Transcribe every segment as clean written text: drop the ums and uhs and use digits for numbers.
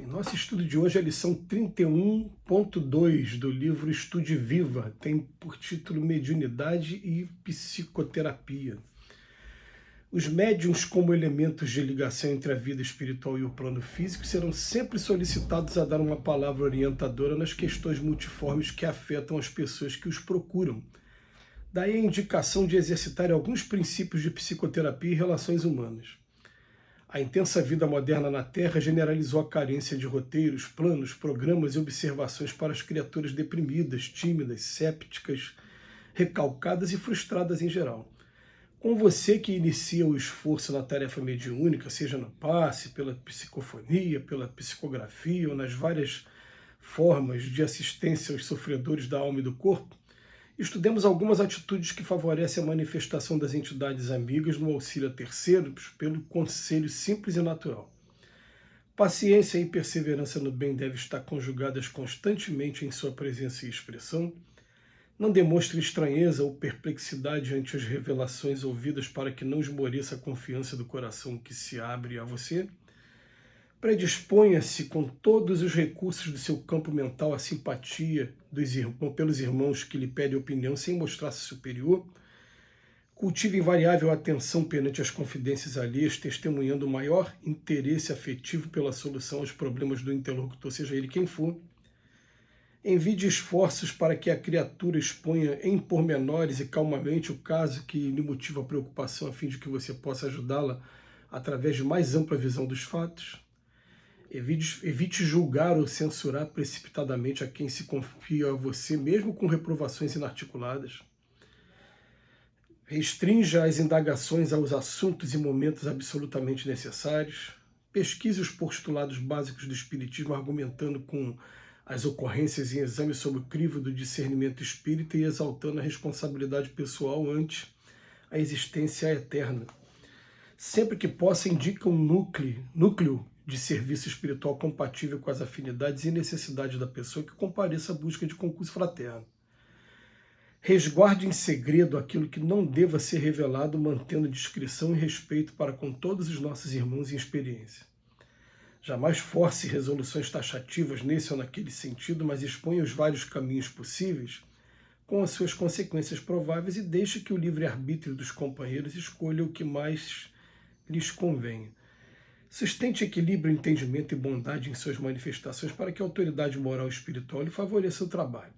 Em nosso estudo de hoje, a lição 31.2 do livro Estude Viva tem por título Mediunidade e Psicoterapia. Os médiuns, como elementos de ligação entre a vida espiritual e o plano físico, serão sempre solicitados a dar uma palavra orientadora nas questões multiformes que afetam as pessoas que os procuram. Daí a indicação de exercitar alguns princípios de psicoterapia e relações humanas. A intensa vida moderna na Terra generalizou a carência de roteiros, planos, programas e observações para as criaturas deprimidas, tímidas, sépticas, recalcadas e frustradas em geral. Com você que inicia o esforço na tarefa mediúnica, seja no passe, pela psicofonia, pela psicografia ou nas várias formas de assistência aos sofredores da alma e do corpo, estudemos algumas atitudes que favorecem a manifestação das entidades amigas no auxílio a terceiros pelo conselho simples e natural. Paciência e perseverança no bem devem estar conjugadas constantemente em sua presença e expressão. Não demonstre estranheza ou perplexidade ante as revelações ouvidas para que não esmoreça a confiança do coração que se abre a você. Predisponha-se com todos os recursos do seu campo mental à simpatia pelos irmãos que lhe pedem opinião sem mostrar-se superior. Cultive invariável atenção perante as confidências alheias, testemunhando o maior interesse afetivo pela solução aos problemas do interlocutor, seja ele quem for. Envie esforços para que a criatura exponha em pormenores e calmamente o caso que lhe motiva a preocupação, a fim de que você possa ajudá-la através de mais ampla visão dos fatos. Evite julgar ou censurar precipitadamente a quem se confia a você, mesmo com reprovações inarticuladas. Restrinja as indagações aos assuntos e momentos absolutamente necessários. Pesquise os postulados básicos do Espiritismo, argumentando com as ocorrências em exame sob o crivo do discernimento espírita e exaltando a responsabilidade pessoal ante a existência eterna. Sempre que possa, indica um núcleo de serviço espiritual compatível com as afinidades e necessidades da pessoa que compareça à busca de concurso fraterno. Resguarde em segredo aquilo que não deva ser revelado, mantendo discrição e respeito para com todos os nossos irmãos em experiência. Jamais force resoluções taxativas nesse ou naquele sentido, mas exponha os vários caminhos possíveis com as suas consequências prováveis e deixe que o livre-arbítrio dos companheiros escolha o que mais lhes convenha. Sustente equilíbrio, entendimento e bondade em suas manifestações para que a autoridade moral e espiritual lhe favoreça o trabalho.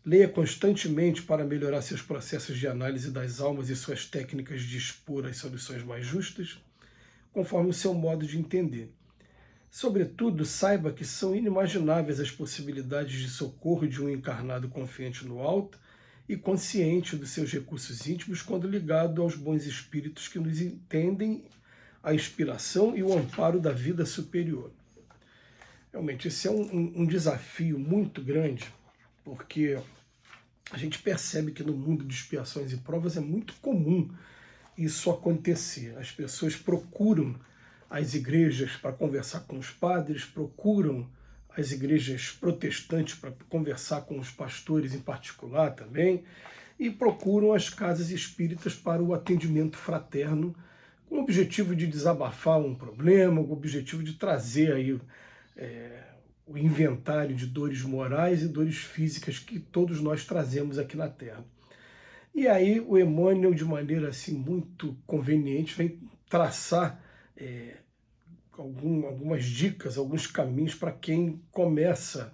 Leia constantemente para melhorar seus processos de análise das almas e suas técnicas de expor as soluções mais justas, conforme o seu modo de entender. Sobretudo, saiba que são inimagináveis as possibilidades de socorro de um encarnado confiante no alto e consciente dos seus recursos íntimos quando ligado aos bons espíritos que nos entendem a inspiração e o amparo da vida superior. Realmente, esse é um desafio muito grande, porque a gente percebe que no mundo de expiações e provas é muito comum isso acontecer. As pessoas procuram as igrejas para conversar com os padres, procuram as igrejas protestantes para conversar com os pastores em particular também, e procuram as casas espíritas para o atendimento fraterno, com o objetivo de desabafar um problema, com o objetivo de trazer aí o inventário de dores morais e dores físicas que todos nós trazemos aqui na Terra. E aí o Emmanuel, de maneira assim muito conveniente, vem traçar algumas dicas, alguns caminhos para quem começa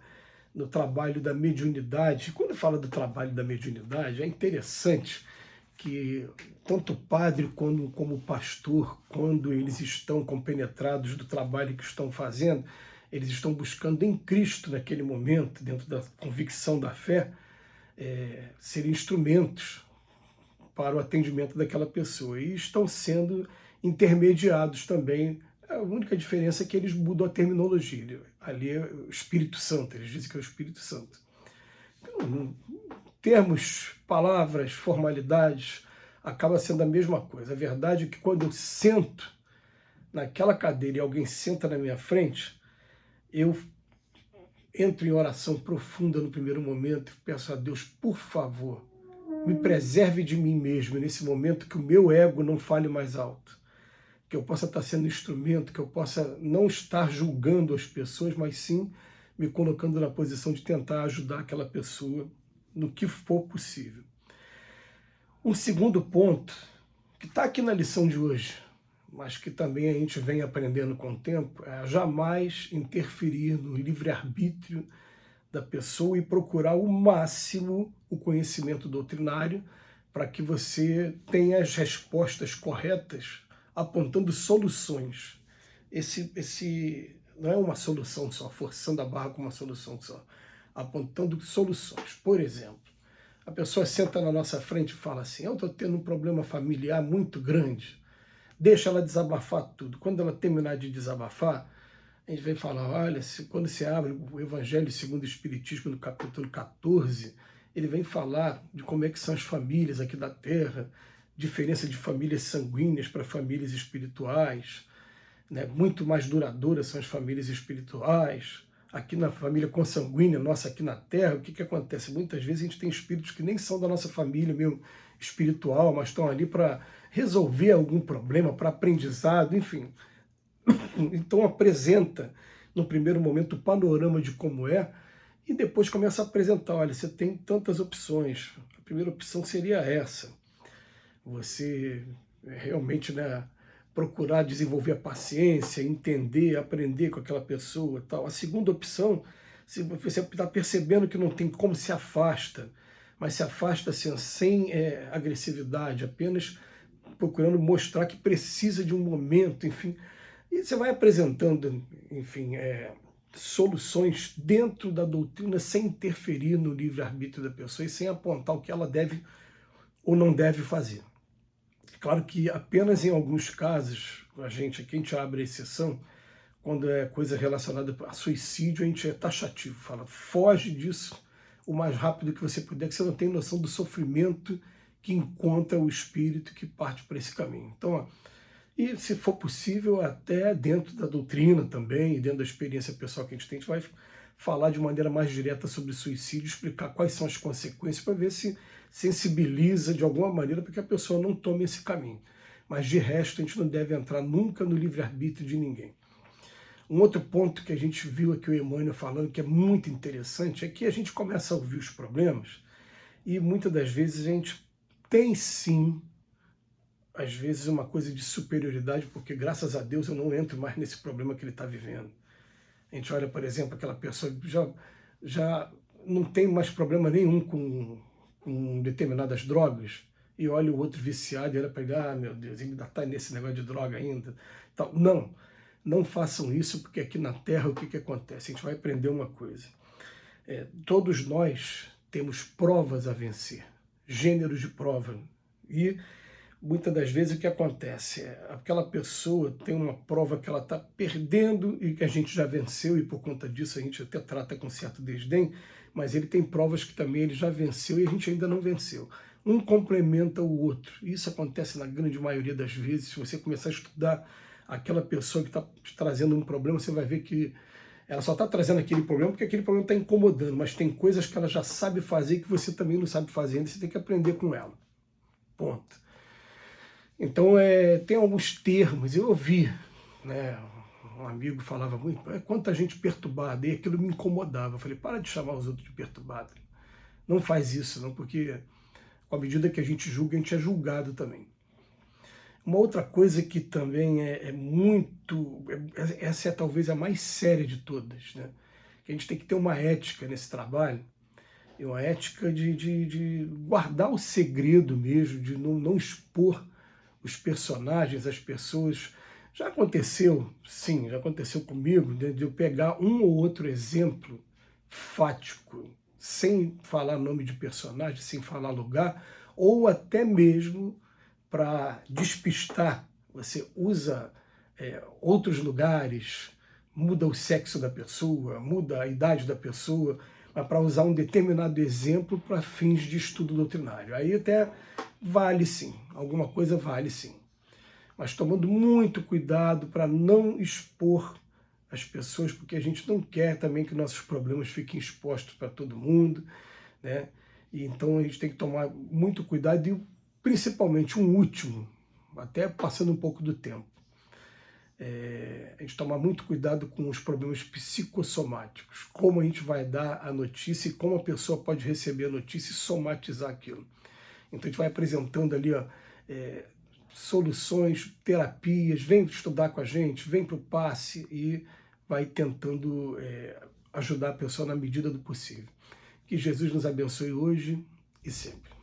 no trabalho da mediunidade. Quando fala do trabalho da mediunidade, é interessante que tanto o padre como o pastor, quando eles estão compenetrados do trabalho que estão fazendo, eles estão buscando em Cristo, naquele momento, dentro da convicção da fé, ser instrumentos para o atendimento daquela pessoa. E estão sendo intermediados também. A única diferença é que eles mudam a terminologia. Ali é o Espírito Santo, eles dizem que é o Espírito Santo. Então, termos, palavras, formalidades, acaba sendo a mesma coisa. A verdade é que quando eu sento naquela cadeira e alguém senta na minha frente, eu entro em oração profunda no primeiro momento e peço a Deus, por favor, me preserve de mim mesmo nesse momento, que o meu ego não fale mais alto. que eu possa estar sendo instrumento, que eu possa não estar julgando as pessoas, mas sim me colocando na posição de tentar ajudar aquela pessoa no que for possível. Um segundo ponto, que está aqui na lição de hoje, mas que também a gente vem aprendendo com o tempo, é jamais interferir no livre-arbítrio da pessoa e procurar o máximo o conhecimento doutrinário para que você tenha as respostas corretas, apontando soluções. Esse não é uma solução só, forçando a barra com uma solução só, apontando soluções. Por exemplo, a pessoa senta na nossa frente e fala assim, eu estou tendo um problema familiar muito grande, deixa ela desabafar tudo. Quando ela terminar de desabafar, a gente vem falar, olha, quando você abre o Evangelho segundo o Espiritismo, no capítulo 14, ele vem falar de como é que são as famílias aqui da Terra, diferença de famílias sanguíneas para famílias espirituais, né? Muito mais duradouras são as famílias espirituais. Aqui na família consanguínea nossa aqui na Terra, o que acontece? Muitas vezes a gente tem espíritos que nem são da nossa família mesmo espiritual, mas estão ali para resolver algum problema, para aprendizado, enfim. Então apresenta, no primeiro momento, o panorama de como é, e depois começa a apresentar, olha, você tem tantas opções. A primeira opção seria essa. Você realmente, né, procurar desenvolver a paciência, entender, aprender com aquela pessoa e tal. A segunda opção, se você está percebendo que não tem como, se afasta, mas se afasta assim, sem agressividade, apenas procurando mostrar que precisa de um momento, enfim. E você vai apresentando, enfim, soluções dentro da doutrina sem interferir no livre-arbítrio da pessoa e sem apontar o que ela deve ou não deve fazer. Claro que apenas em alguns casos, aqui a gente abre a exceção, quando é coisa relacionada a suicídio, a gente é taxativo, fala, foge disso o mais rápido que você puder, que você não tem noção do sofrimento que encontra o espírito que parte por esse caminho. Então, ó, e se for possível, até dentro da doutrina também, e dentro da experiência pessoal que a gente vai falar de maneira mais direta sobre suicídio, explicar quais são as consequências, para ver se sensibiliza de alguma maneira para que a pessoa não tome esse caminho. Mas de resto, a gente não deve entrar nunca no livre-arbítrio de ninguém. Um outro ponto que a gente viu aqui o Emmanuel falando, que é muito interessante, é que a gente começa a ouvir os problemas e muitas das vezes a gente tem sim, às vezes, uma coisa de superioridade, porque graças a Deus eu não entro mais nesse problema que ele está vivendo. A gente olha, por exemplo, aquela pessoa que já não tem mais problema nenhum com determinadas drogas, e olha o outro viciado e olha para ele, ah, meu Deus, ele ainda está nesse negócio de droga ainda. Então, não façam isso, porque aqui na Terra o que acontece? A gente vai aprender uma coisa. Todos nós temos provas a vencer, gêneros de prova, e muitas das vezes o que acontece é aquela pessoa tem uma prova que ela está perdendo e que a gente já venceu, e por conta disso a gente até trata com certo desdém, mas ele tem provas que também ele já venceu e a gente ainda não venceu. Um complementa o outro. Isso acontece na grande maioria das vezes. Se você começar a estudar aquela pessoa que está trazendo um problema, você vai ver que ela só está trazendo aquele problema porque aquele problema está incomodando, mas tem coisas que ela já sabe fazer que você também não sabe fazer, e você tem que aprender com ela. Ponto. Então, tem alguns termos, eu ouvi, né, um amigo falava muito, quanta gente perturbada, e aquilo me incomodava. Eu falei, para de chamar os outros de perturbado. Não faz isso, não, porque com a medida que a gente julga, a gente é julgado também. Uma outra coisa que também essa é talvez a mais séria de todas, né? Que a gente tem que ter uma ética nesse trabalho, e uma ética de guardar o segredo mesmo, de não expor os personagens, as pessoas. Já aconteceu, sim, já aconteceu comigo, de eu pegar um ou outro exemplo fático, sem falar nome de personagem, sem falar lugar, ou até mesmo para despistar. Você usa outros lugares, muda o sexo da pessoa, muda a idade da pessoa, mas para usar um determinado exemplo para fins de estudo doutrinário. Aí até vale sim, alguma coisa vale sim. Mas tomando muito cuidado para não expor as pessoas, porque a gente não quer também que nossos problemas fiquem expostos para todo mundo, né? E então a gente tem que tomar muito cuidado, e principalmente um último, até passando um pouco do tempo. a gente tomar muito cuidado com os problemas psicossomáticos, como a gente vai dar a notícia e como a pessoa pode receber a notícia e somatizar aquilo. Então a gente vai apresentando ali soluções, terapias, vem estudar com a gente, vem para o passe e vai tentando ajudar a pessoa na medida do possível. Que Jesus nos abençoe hoje e sempre.